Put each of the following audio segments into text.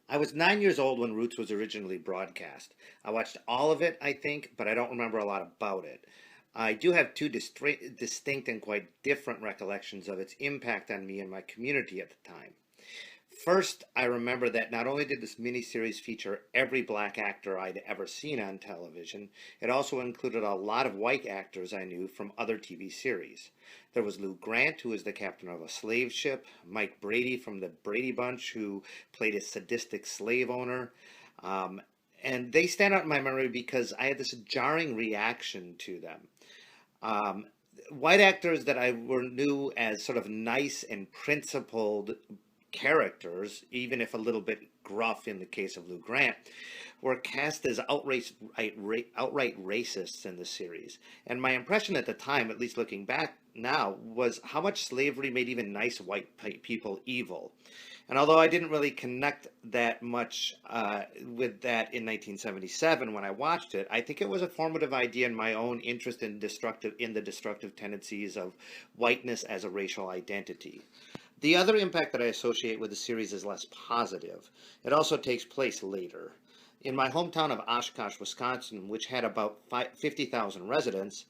I was 9 years old when Roots was originally broadcast. I watched all of it, I think, but I don't remember a lot about it. I do have two distinct and quite different recollections of its impact on me and my community at the time. First, I remember that not only did this miniseries feature every black actor I'd ever seen on television, it also included a lot of white actors I knew from other TV series. There was Lou Grant, who was the captain of a slave ship, Mike Brady from the Brady Bunch, who played a sadistic slave owner. Um, and they stand out in my memory because I had this jarring reaction to them. Um, White actors that I knew as sort of nice and principled characters, even if a little bit gruff in the case of Lou Grant, were cast as outright racists in the series. And my impression at the time, at least looking back now, was how much slavery made even nice white people evil. And although I didn't really connect that much with that in 1977 when I watched it, I think it was a formative idea in my own interest in the destructive tendencies of whiteness as a racial identity. The other impact that I associate with the series is less positive. It also takes place later. In my hometown of Oshkosh, Wisconsin, which had about 50,000 residents,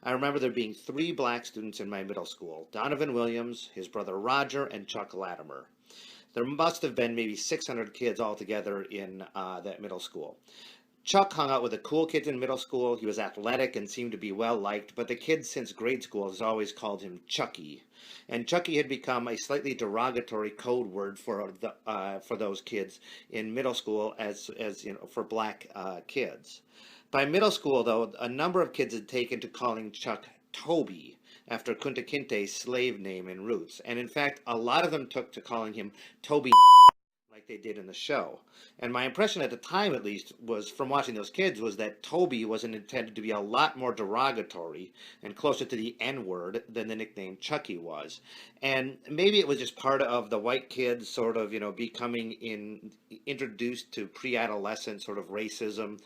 I remember there being three black students in my middle school: Donovan Williams, his brother Roger, and Chuck Latimer. There must have been maybe 600 kids altogether in that middle school. Chuck hung out with the cool kids in middle school. He was athletic and seemed to be well liked, but the kids since grade school has always called him Chucky. And Chucky had become a slightly derogatory code word for those kids in middle school as you know, for black kids. By middle school, though, a number of kids had taken to calling Chuck Toby, after Kunta Kinte's slave name in Roots. And in fact, a lot of them took to calling him Toby like they did in the show. And my impression at the time, at least, was from watching those kids, was that Toby wasn't intended to be a lot more derogatory and closer to the N word than the nickname Chucky was. And maybe it was just part of the white kids sort of, becoming introduced to pre-adolescent sort of racism.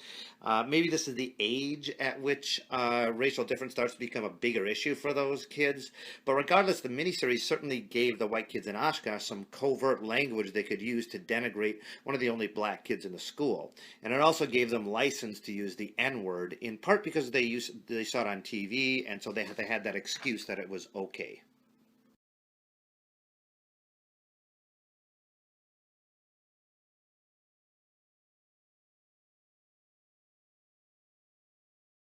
Maybe this is the age at which racial difference starts to become a bigger issue for those kids. But regardless, the miniseries certainly gave the white kids in Oshkosh some covert language they could use to denigrate one of the only black kids in the school. And it also gave them license to use the N-word, in part because they saw it on TV, and so they had that excuse that it was okay.